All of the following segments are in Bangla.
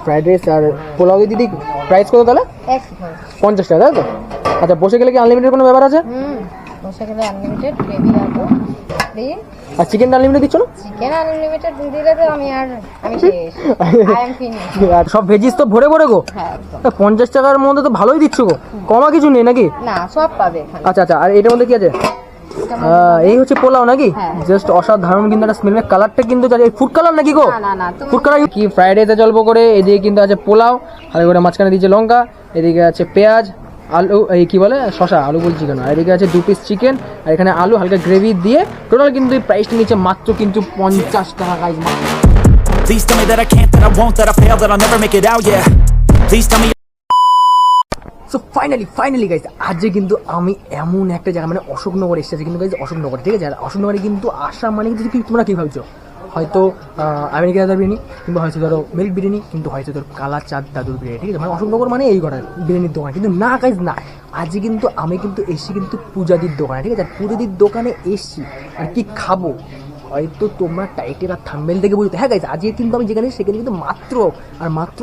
ফ্রাইড রাইস আর পোলাও দিয়ে দিদি। প্রাইস কত তাহলে? 50 টাকা, তাই তো? আচ্ছা, বসে গেলে কি আনলিমিটেড কোনো ব্যাপার আছে? বসে গেলে আনলিমিটেড গ্রেভি আলু দিই। আর চিকেন আনলিমিটেড দিচ্ছ না? চিকেন আনলিমিটেড দিলে তো আমি শেষ, আই এম ফিনিশ। আর সব ভেজিস তো ভরে ভরে গো। হ্যাঁ, 50 টাকার মধ্যে তো ভালোই দিচ্ছ গো, কমা কিছু নেই নাকি? না, সব পাবে এখানে। আচ্ছা আচ্ছা, আর এটার মধ্যে কি আছে? এই হচ্ছে পোলাও নাকি? হ্যাঁ। জাস্ট অসাধারণ কিন্তু একটা স্মেল। কালারটা কিন্তু ফুড কালার নাকি গো? না ফুড কালার কি? ফ্রাইড রাইসে জল্প করে এদিকে কিন্তু আছে পোলাও, হালকা করে মাঝখানে দিয়েছে লঙ্কা, এদিকে আছে পেঁয়াজ, আলু, এই কি বলে শশা, আলু বলছি কেন, আর এদিকে আছে 2 পিস চিকেন, আর এখানে আলু হালকা গ্রেভি দিয়ে টোটাল কিন্তু এই প্রাইসটা নিচ্ছে মাত্র কিন্তু 50 টাকা guys. Please tell me that I can't, that I won't, that I fail, that I'll never make it out, yeah. Please tell me. So finally guys, আজকে কিন্তু আমি এমন একটা জায়গা মানে অশোকনগর এসেছি কিন্তু গাইজ, অশোকনগর, ঠিক আছে? আর অশোকনগরে কিন্তু আসা মানে কিন্তু তোমরা কী ভাবছো, হয়তো আমেরিকা দাদার বিরিয়ানি, কিংবা হয়তো ধরো মিল্ক বিরিয়ানি, কিন্তু হয়তো ধরো কালাচাঁদ দাদুর বিরিয়ানি, ঠিক আছে? মানে অশোকনগর মানে এই ঘরের বিরিয়ানির দোকান, কিন্তু না গাইজ না। আজকে কিন্তু আমি কিন্তু এসছি কিন্তু পূজাদির দোকানে, ঠিক আছে? আর পূজাদির দোকানে এসছি আর কি খাবো হয়তো তোমরা টাইটেল আর থাম্বনেল থেকে বুঝতে। হ্যাঁ গাইজ, আজকে কিন্তু আমি যেখানে সেখানে কিন্তু মাত্র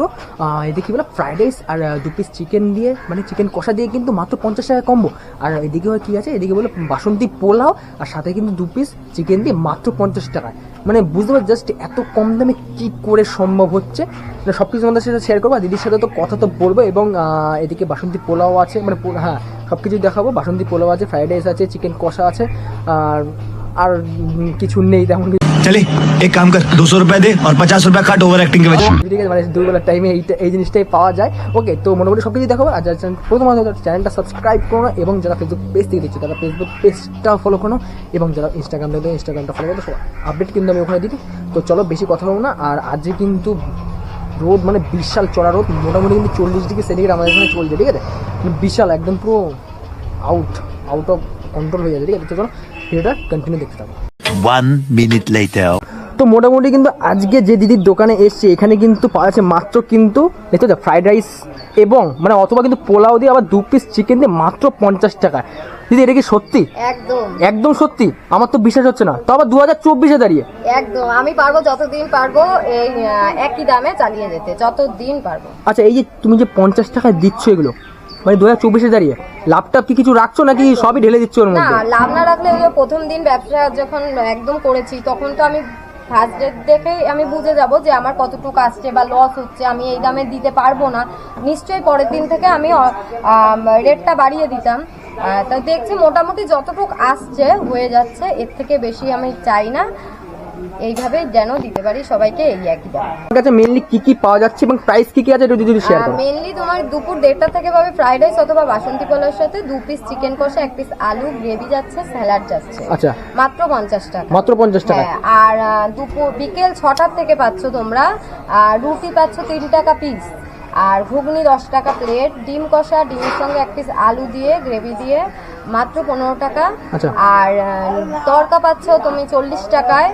এদিকে কি বলে ফ্রাইড রাইস আর 2 পিস চিকেন দিয়ে, মানে চিকেন কষা দিয়ে কিন্তু মাত্র 50 টাকা কম্বো। আর এদিকে কি আছে, এদিকে বলে বাসন্তী পোলাও, আর সাথে কিন্তু 2 পিস চিকেন দিয়ে মাত্র 50 টাকায়। মানে বুঝতে পারছি জাস্ট এত কম দামে কী করে সম্ভব হচ্ছে। সব কিছু আমাদের সাথে শেয়ার করবো, দিদির সাথে তো কথা তো বলবো। এবং এদিকে বাসন্তী পোলাও আছে, মানে হ্যাঁ সব কিছু দেখাবো। বাসন্তী পোলাও আছে, ফ্রাইড রাইস আছে, চিকেন কষা আছে, আর কিছু নেই তেমন কিছু। चले एक काम कर 200 रुपए दे और 50 रुपए काट ओवर एक्टिंग के वजह। ঠিক আছে, মানে দুপুরবেলার টাইমে এই জিনিসটাই পাওয়া যায়। ওকে, তো মোটামুটি সব কিছু দেখাবো। আর যারা প্রথমত চ্যানেলটা সাবস্ক্রাইব করো, এবং যারা ফেসবুক পেজ থেকে দিচ্ছে তারা ফেসবুক পেজটা ফলো করো, এবং যারা ইনস্টাগ্রাম দেখবে ইনস্টাগ্রামটা ফলো করো। সব আপডেট কিন্তু আমি ওখানে দিই। তো চলো বেশি কথা বলবো না। আর আজকে কিন্তু রোদ মানে বিশাল চড়া রোদ, মোটামুটি কিন্তু 40 ডিগ্রি সেন্টিগ্রেড আমাদের এখানে চলছে, ঠিক আছে? বিশাল একদম পুরো আউট অফ কন্ট্রোল হয়ে যাচ্ছে, ঠিক আছে? তো চলো ভিডিওটা কন্টিনিউ দেখতে থাকো। 1 minute later. তো মোটামুটি কিন্তু আজকে যে দিদির দোকানে এসছে এখানে কিন্তু পাওয়া যাচ্ছে মাত্র কিন্তু দেখতে পাচ্ছ ফ্রাইড রাইস, এবং মানে অথবা কিন্তু পোলাও দিয়ে আবার 2 পিস চিকেন দিয়ে মাত্র 50 টাকা। দিদি এটা কি সত্যি? একদম সত্যি, আমার তো বিশ্বাস হচ্ছে না। তো আবার 2024-এ দাঁড়িয়ে একদম আমি পারবো, যতদিন পারবো এই একই দামে চালিয়ে যেতে, যতদিন পারবো। আচ্ছা, এই যে তুমি যে 50 টাকায় দিচ্ছ এগুলো, মানে 2024-এ দাঁড়িয়ে লাভটা কি কিছু রাখছো নাকি সবই ঢেলে দিচ্ছ ওর মধ্যে? না, লাভ না রাখলে ওই প্রথম দিন ব্যবসা যখন একদম করেছি তখন তো আমি ফার্স্ট ডেট দেখেই আমি বুঝে যাব যে আমার কতটুকু আসছে বা লস হচ্ছে, আমি এই দামে দিতে পারবো না। নিশ্চয়ই পরের দিন থেকে আমি রেটটা বাড়িয়ে দিতাম। তা দেখছি মোটামুটি যতটুকু আসছে হয়ে যাচ্ছে, এর থেকে বেশি আমি চাই না। এইভাবে যেন দিতে পারি সবাইকে এই একই দাম। আমার কাছে মেইনলি কি পাওয়া যাচ্ছে এবং প্রাইস কি আছে একটু যদি শেয়ার করো। মেইনলি তোমার দুপুর 1:30 থেকে পাবে ফ্রাইড রাইস অথবা বাসন্তী পোলাওর সাথে 2 পিস চিকেন কষা, 1 পিস আলু গ্রেভি যাচ্ছে, স্যালাড যাচ্ছে। আচ্ছা, মাত্র 50 টাকা। মাত্র 50 টাকা। আর বিকেল 6টার থেকে পাচ্ছ তোমরা রুটি পাচ্ছ 3 টাকা পিস, আর ঘুগনি 10 টাকা প্লেট, ডিম কষা, ডিমের সঙ্গে 1 পিস আলু দিয়ে গ্রেভি দিয়ে মাত্র 15 টাকা। আর তড়কা পাচ্ছ তুমি 40 টাকায়,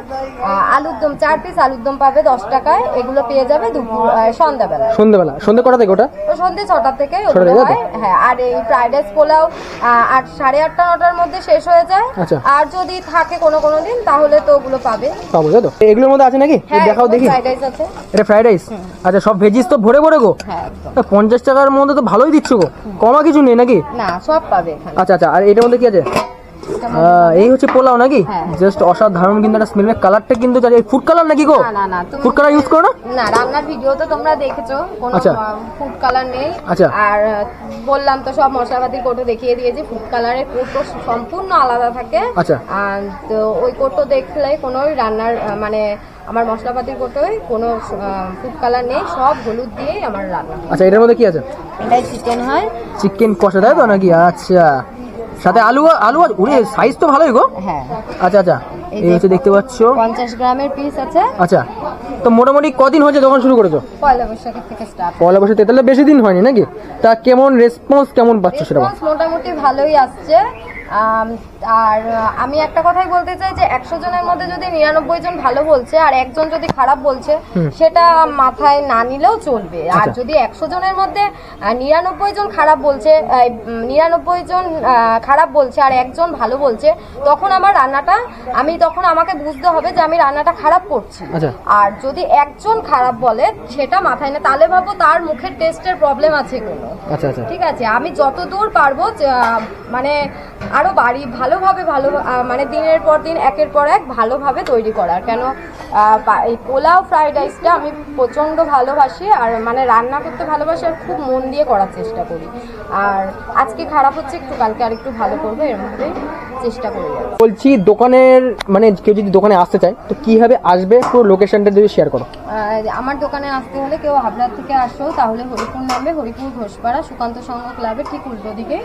আলুর দম 4 পিস আলুর দম পাবে 10 টাকায়। এগুলো পেয়ে যাবে দুপুর সন্ধ্যা কটা থেকে? ওটা সন্ধ্যে 6টা থেকে হয়। হ্যাঁ, আর এই ফ্রাইড রাইস পোলাও 8:30 9টার মধ্যে শেষ হয়ে যায়। আর যদি থাকে কোনো দিন তাহলে তো ওগুলো পাবো, তাই তো? এগুলোর মধ্যে আছে নাকি? দেখাও দেখি। ফ্রাইড রাইস আছে, এটা ফ্রাইড রাইস। আচ্ছা, সব ভেজিস তো ভরে ভরে গো। হ্যাঁ, 50 টাকার মধ্যে তো ভালোই দিচ্ছ গো, কমা কিছু নেই নাকি? না, সব পাবে এখানে। আচ্ছা, আর এটার মধ্যে কি আছে? এই হচ্ছে পোলাও নাকি? জাস্ট অসাধারণ কিন্তু একটা স্মেল। কালারটা কিন্তু ফুড কালার নাকি গো? না, ফুড কালার ইউজ করো না? না, রান্নার ভিডিও তো তোমরা দেখেছো, কোনো ফুড কালার নেই। আচ্ছা, আর বললাম তো সব মশলাপাতির কোটো দেখিয়ে দিয়েছি। ফুড কালারের কোটো সম্পূর্ণ আলাদা থাকে। আচ্ছা, তো ওই কোটো দেখলে কোনো রান্নার মানে আমার মশলাপাতির কোটোয় কোনো ফুড কালার নেই, সব হলুদ দিয়েই আমার রান্না। আচ্ছা, এটার মধ্যে কি আছে? এটাই চিকেন হয়, চিকেন কষা, তাই তো নাকি? আচ্ছা, সাথে আলু ওরে সাইজ তো ভালোই গো। হ্যাঁ, আচ্ছা, এই হচ্ছে দেখতে পাচ্ছ 50 গ্রামের পিস আছে। আচ্ছা, তো মোটামুটি কদিন হয়েছে দোকান শুরু করেছো? পয়লা বৈশাখের থেকে স্টার্ট। পয়লা বৈশাখ, তাহলে বেশি দিন হয়নি নাকি? তা কেমন রেসপন্স কেমন পাচ্ছ সেটা? মোটামুটি ভালোই আসছে। আর আমি একটা কথাই বলতে চাই যে 100 জনের মধ্যে যদি 99 জন ভালো বলছে আর একজন যদি খারাপ বলছে সেটা মাথায় না নিলেও চলবে। আর যদি 100 জনের মধ্যে 99 জন খারাপ বলছে, 99 জন খারাপ বলছে আর একজন ভালো বলছে, তখন আমার রান্নাটা তখন আমাকে বুঝতে হবে যে আমি রান্নাটা খারাপ করছি। আর যদি একজন খারাপ বলে সেটা মাথায় না, তাহলে ভাবো তার মুখের টেস্টের প্রবলেম আছে কোনো। ঠিক আছে, আমি যতদূর পারবো মানে আরো ভালোভাবে মানে দিনের পর দিন একের পর এক ভালোভাবে তৈরি করার। কেন এই পোলাও ফ্রাইড রাইসটা আমি প্রচণ্ড ভালোবাসি আর মানে রান্না করতে ভালোবাসি আর খুব মন দিয়ে করার চেষ্টা করি। আর আজকে খারাপ হচ্ছে, একটু কালকে আর একটু ভালো করবো, এর মধ্যেই চেষ্টা করি। বলছি দোকানের মানে কেউ যদি দোকানে আসতে চায় তো কিভাবে আসবে, পুরো লোকেশনটা যদি শেয়ার করো। আমার দোকানে আসতে হলে কেউ হাবড়ার থেকে আসো তাহলে হরিপুর নামবে, হরিপুর ঘোষপাড়া সুকান্ত সংঘ ক্লাবের ঠিক উল্টো দিকে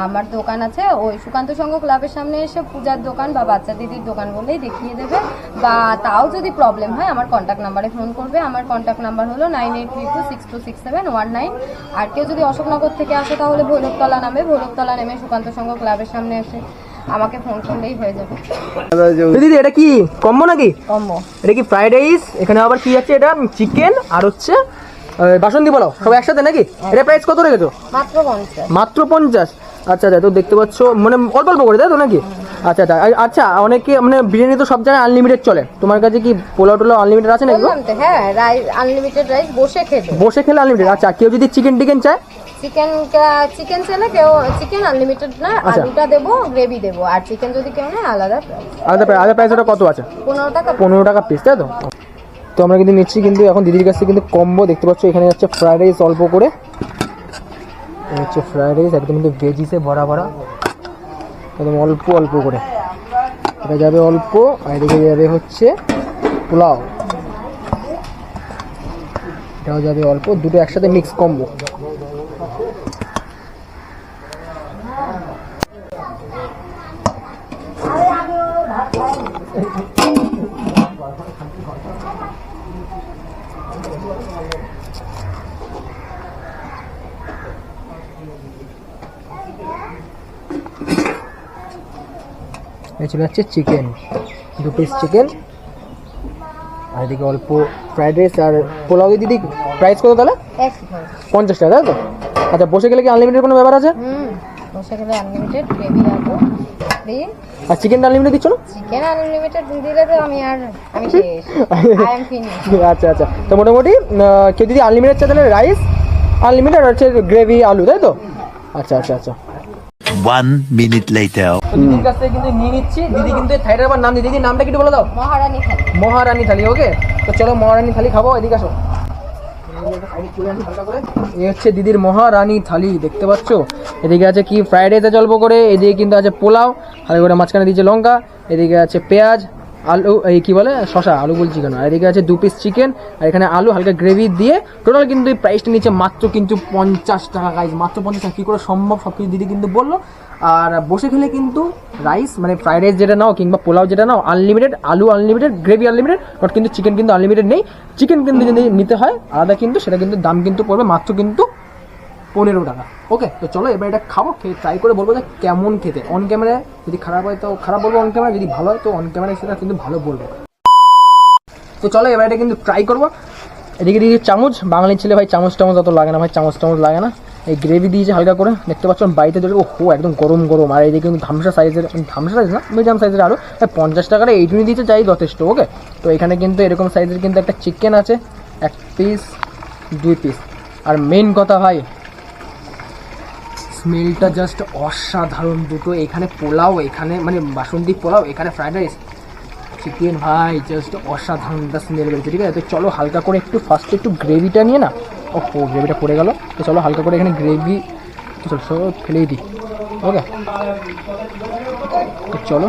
আমার দোকান আছে। ওই সুকান্ত সংঘ ক্লাবের সামনে এসে পূজার দোকান বা বাচ্চা দিদির দোকান বলেই দেখিয়ে দেবে, বা তাও যদি প্রবলেম হয় আমার কন্ট্যাক্ট নাম্বারে ফোন করবে। আমার কন্ট্যাক্ট নাম্বার হলো 9832626719। আর কেউ যদি অশোকনগর থেকে আসে তাহলে ভৈরবতলা নামে, ভৈরবতলা নেমে সুকান্ত সংঘ ক্লাবের সামনে এসে আমাকে ফোন করলেই হয়ে যাবে। দিদি এটা কি কম্বো নাকি? কম্বো। এটা কি ফ্রাইড রাইস, এখানে আবার কি আছে, এটা চিকেন আর হচ্ছে বাসন্তী পোলাও সব একসাথে নাকি? এটা প্রাইস কত রেখেছো? মাত্র 50। মাত্র 50? আচ্ছা আচ্ছা, তো দেখতে পাচ্ছ মানে অল্প অল্প করে তাই তো নাকি? আচ্ছা আচ্ছা আচ্ছা, অনেকে মানে বিরিয়ানি তো সব জায়গায় আনলিমিটেড চলে, তোমার কাছে কি পোলাও টোলাও আনলিমিটেড আছে নাকি? হ্যাঁ, রাইস আনলিমিটেড, রাইস বসে খেলে আনলিমিটেড। আচ্ছা, কেউ যদি চিকেন টিকেন চায়, চিকেন চাইলে কেউ চিকেন আনলিমিটেড না, আলুটা দেবো, গ্রেভি দেবো। আর চিকেন যদি কেউ নেয় আলাদা প্রাইস। ওটা কত আছে? 15 টাকা। 15 টাকা পিস তাই তো? তো আমরা কিন্তু নিচ্ছি কিন্তু এখন দিদির কাছে কিন্তু কম্বো দেখতে পাচ্ছ। এখানে যাচ্ছে ফ্রাইড রাইস অল্প করে, হচ্ছে ফ্রাইড রাইস একদম কিন্তু ভেজিসে ভরা ভরা, একদম অল্প অল্প করে এটা যাবে অল্প, আর এদিকে যাবে হচ্ছে পোলাও, এটাও যাবে অল্প, দুটো একসাথে মিক্স কম্বো। চলে যাচ্ছে চিকেন, 2 পিস চিকেন, আর এদিকে অল্প ফ্রাইড রাইস আর পোলাও। দিদি প্রাইস কত তাহলে? 50 টাকা তাই তো? আচ্ছা, বসে গেলে কি আনলিমিটেড কোনো ব্যাপার আছে? বসে গেলে আনলিমিটেড, গ্রেভি রাখবো ফ্রি। আর চিকেন আনলিমিটেড দিচ্ছ না? চিকেন আনলিমিটেড দিলে তো আমি শেষ, আই এম ফিনিশ। আচ্ছা আচ্ছা, তো মোটামুটি কেউ যদি আনলিমিটেড চায় তাহলে রাইস আনলিমিটেড আর হচ্ছে গ্রেভি আলু তাই তো? আচ্ছা আচ্ছা আচ্ছা। 1 minute later. দিদির কাছ থেকে কিন্তু নিয়ে নিচ্ছি। দিদি কিন্তু থাইটার আবার নাম দিদি, নামটা কি বলে দাও? মহারানী থালি। মহারানী থালি। ওকে, তো চলো মহারানী থালি খাবো, এদিকে আসো। এই হচ্ছে দিদির মহারানী থালি, দেখতে পাচ্ছ। এদিকে আছে কি ফ্রাইড রাইস আছে অল্প করে, এদিকে কিন্তু আছে পোলাও হালকা করে, মাঝখানে দিয়েছে লঙ্কা, এদিকে আছে পেঁয়াজ, আলু, এই কি বলে শশা, আলু বলছি কেন, আর এদিকে আছে 2 পিস চিকেন, আর এখানে আলু হালকা গ্রেভি দিয়ে টোটাল কিন্তু এই প্রাইসটা নিচ্ছে মাত্র কিন্তু 50 টাকা গাইজ, মাত্র 50 টাকা। কী করে সম্ভব সব কিছু দিদি কিন্তু বললো। আর বসে খেলে কিন্তু রাইস মানে ফ্রাইড রাইস যেটা নাও কিংবা পোলাও যেটা নাও আনলিমিটেড, আলু আনলিমিটেড, গ্রেভি আনলিমিটেড, বাট কিন্তু চিকেন কিন্তু আনলিমিটেড নেই। চিকেন কিন্তু যদি নিতে হয় আলাদা, কিন্তু সেটা কিন্তু দাম কিন্তু পড়বে মাত্র কিন্তু 15 টাকা। ওকে, তো চলো এবার এটা খাবো, খেয়ে ট্রাই করে বলবো যে কেমন খেতে। অন ক্যামেরায় যদি খারাপ হয় তো খারাপ বলবো, অন ক্যামেরা যদি ভালো হয় তো অন ক্যামেরায় সেটা কিন্তু ভালো বলবো। তো চলো এবার এটা কিন্তু ট্রাই করবো। এদিকে দিয়েছি চামচ, বাঙালির ছেলে ভাই চামচ টামচ অত লাগে না ভাই, চামচ টামচ লাগে না। এই গ্রেভি দিয়েছে হালকা করে, দেখতে পাচ্ছ বাড়িতে ধরে, ও একদম গরম গরম। আর এইদিকে কিন্তু ধামসা সাইজের, ধামসা সাইজ না মিডিয়াম সাইজের আলু, 50 টাকার এইটুকুনি দিয়েছে, যাই যথেষ্ট। ওকে, তো এখানে কিন্তু এরকম সাইজের কিন্তু একটা চিকেন আছে 1 পিস 2 পিস। আর মেন কথা ভাই, স্মেলটা জাস্ট অসাধারণ দুটো। এখানে পোলাও, এখানে মানে বাসন্তী পোলাও, এখানে ফ্রাইড রাইস, চিকেন ভাই জাস্ট অসাধারণ একটা স্মেল বেরোচ্ছে। ঠিক আছে, তো চলো হালকা করে একটু ফার্স্টে একটু গ্রেভিটা নিয়ে না, ও গ্রেভিটা পড়ে গেল। তো চলো হালকা করে এখানে গ্রেভি চলো সব ফেলেই দিই। ওকে, তো চলো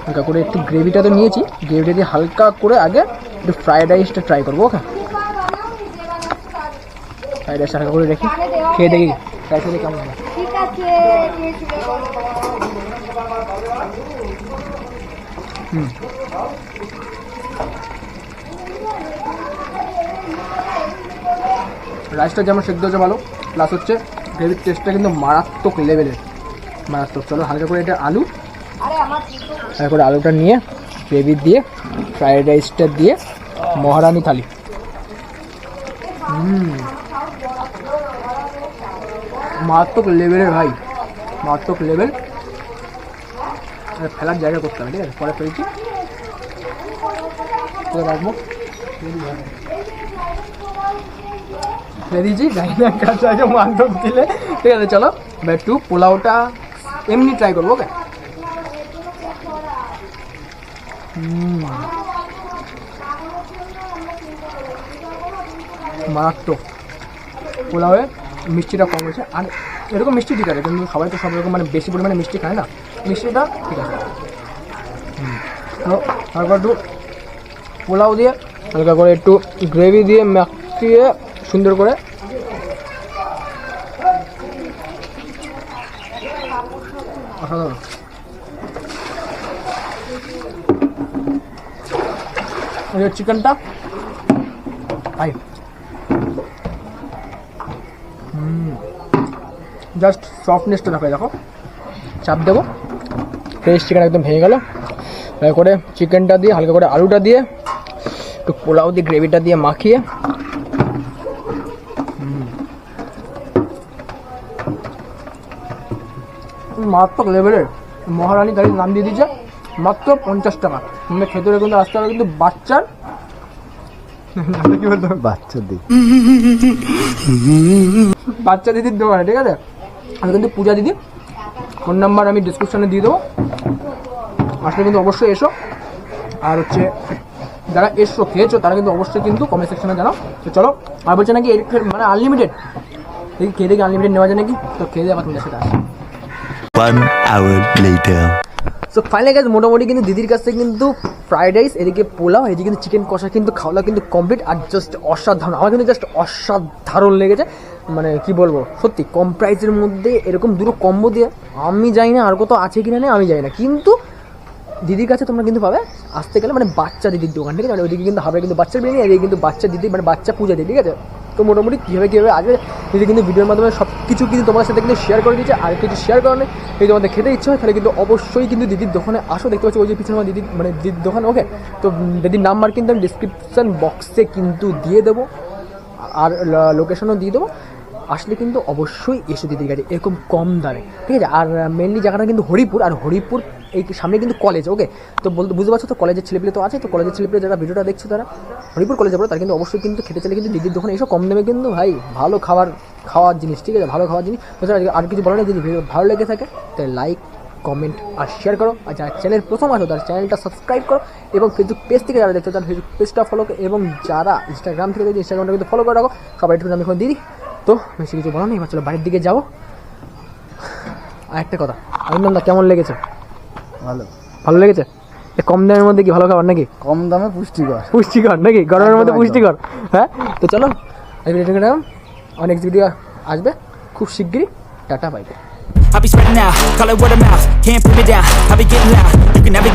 হালকা করে একটু গ্রেভিটা তো নিয়েছি, গ্রেভিটা দিয়ে হালকা করে আগে একটু ফ্রাইড রাইসটা ট্রাই করবো। ওকে, ফ্রাইড রাইসটা হালকা করে রেখে খেয়ে দেখি ফ্রাইড রাইসে কেমন হয়। ঠিক আছে, রাইসটা যেমন সেদ্ধ হচ্ছে ভালো, প্লাস হচ্ছে গ্রেভির টেস্টটা কিন্তু মারাত্মক লেভেলের। মারাত্মক। চলো হালকা করে এটা আলু, আরে আমার হালকা করে আলুটা নিয়ে গ্রেভি দিয়ে ফ্রাইড রাইসটা দিয়ে মহারানী থালি। মারাত্মক লেভেলের ভাই, মারাত্মক লেভেল। ফেলার জায়গা করতে হবে, ঠিক আছে? পরে ফেলছি, রাখবো, ফেলে দিয়েছি। জানি না কাছে আগে মারাত্মক দিলে, ঠিক আছে? চলো এবার একটু পোলাওটা এমনি ট্রাই করবো। ওকে, মারাত্মক। পোলাওয়ে মিষ্টিটা কম হয়েছে, আর এরকম মিষ্টি ঠিক আছে, কিন্তু সবাই তো সব রকম মানে বেশি পরিমাণে মিষ্টি খায় না, মিষ্টিটা ঠিক আছে। তারপর একটু পোলাও দিয়ে হালকা করে একটু গ্রেভি দিয়ে মাখিয়ে সুন্দর করে অসাধারণ। চিকেনটা হাই, জাস্ট সফটনেসটা দেখো, দেখো চাপ দেবো, ফ্রেশ চিকেন একদম ভেঙে গেল। করে চিকেনটা দিয়ে হালকা করে আলুটা দিয়ে একটু পোলাও দিয়ে গ্রেভিটা দিয়ে মাখিয়ে মারাত্মক লেভেলের মহারানী গাড়ির নাম দিয়ে দিচ্ছে মাত্র 50 টাকা। তোমরা খেতে হলে কিন্তু আসতে হবে কিন্তু বাচ্চার কি বলতে হবে, বাচ্চা দিদির দোকানে, ঠিক আছে? আমি কিন্তু পূজা দিদি, ফোন নাম্বার আমি ডিসক্রিপশনে দিয়ে দেবো, আসলে কিন্তু অবশ্যই এসো। আর হচ্ছে যারা এসো খেয়েছো তারা কিন্তু অবশ্যই কিন্তু কমেন্ট সেকশনে জানাও। তো চলো, আর বলছে নাকি মানে আনলিমিটেড, দেখি খেয়ে দেখি আনলিমিটেড নেওয়া যায় নাকি, তো খেয়ে দিয়ে আবার তোমাদের সাথে আসি। 1 hour later. So finally guys মোটামুটি কিন্তু দিদির কাছ থেকে কিন্তু ফ্রাইড রাইস, এদিকে পোলাও, এদিকে কিন্তু চিকেন কষা কিন্তু খাওয়া কিন্তু কমপ্লিট। আর জাস্ট অসাধারণ, আমার কিন্তু জাস্ট অসাধারণ লেগেছে। মানে কি বলবো, সত্যি কম প্রাইসের মধ্যে এরকম দুটো কম্বো দিয়ে আমি জানি না আর কোথাও আছে কিনা নেই আমি জানি না, কিন্তু দিদির কাছে তোমরা কিন্তু পাবে আসতে গেলে, মানে বাচ্চা দিদির দোকান, ঠিক আছে? মানে ওইদিকে কিন্তু হবে কিন্তু বাচ্চার বিরিয়ানি, এদিকে কিন্তু বাচ্চা দিদি মানে বাচ্চা পূজা দিদি, ঠিক আছে? তো মোটামুটি কীভাবে আসবে দিদি কিন্তু ভিডিওর মাধ্যমে সব কিছু কিন্তু তোমার সাথে কিন্তু শেয়ার করে দিয়েছে। আর কিছু শেয়ার করানো, যদি তোমাদের খেতে ইচ্ছে হয় তাহলে কিন্তু অবশ্যই কিন্তু দিদির দোকানে আসো। দেখতে পাচ্ছি ওই যে পিছনে আমার দিদির মানে দিদির দোকান। ওকে, তো দিদির নাম্বার কিন্তু আমি ডিসক্রিপশান বক্সে কিন্তু দিয়ে দেবো, আর লোকেশনও দিয়ে দেবো। আসলে কিন্তু অবশ্যই এসে দিদির কাছে এরকম কম দামে, ঠিক আছে? আর মেনলি জায়গাটা কিন্তু হরিপুর, আর হরিপুর এই সামনে কিন্তু কলেজ। ওকে, তো বুঝতে পারছো তো, কলেজের ছেলেপিলে তো আছে, তো কলেজের ছেলেপিলে যারা ভিডিওটা দেখছো তারা হরিপুর কলেজে পড়ে, তারা কিন্তু অবশ্যই কিন্তু খেতে চাইলে কিন্তু দিদির দোকানে এসো, কম দামে কিন্তু ভাই ভালো খাওয়ার জিনিস, ঠিক আছে? ভালো খাওয়ার জিনিস। তাছাড়া আর কিছু বলো না, যদি ভিডিও ভালো লেগে থাকে তাহলে লাইক, কমেন্ট আর শেয়ার করো। আর যারা চ্যানেল প্রথম আসো তারা চ্যানেলটা সাবস্ক্রাইব করো, এবং ফেসবুক পেজ থেকে যারা দেখছো তারা ফেসবুক পেজটা ফলো করো, এবং যারা ইনস্টাগ্রাম থেকে দেখছো ইনস্টাগ্রামটা কিন্তু ফলো করে রাখো। সবাই একটু আমি এখন দিদি। তো বেশি কিছু বলো না, এবার চলো বাড়ির দিকে যাবো। আর একটা কথা, অরিন্দমদা কেমন লেগেছে? ভালো লেগেছে? কম দামের মধ্যে কি ভালো খাবার নাকি? কম দামে পুষ্টিকর নাকি? গরমের মধ্যে পুষ্টিকর। হ্যাঁ, তো চলো অনেক ভিডিও আসবে খুব শিগগিরই। Tata, bye. I'll be spreading out, call it word of mouth, can't put me down, I'll be getting loud, you can never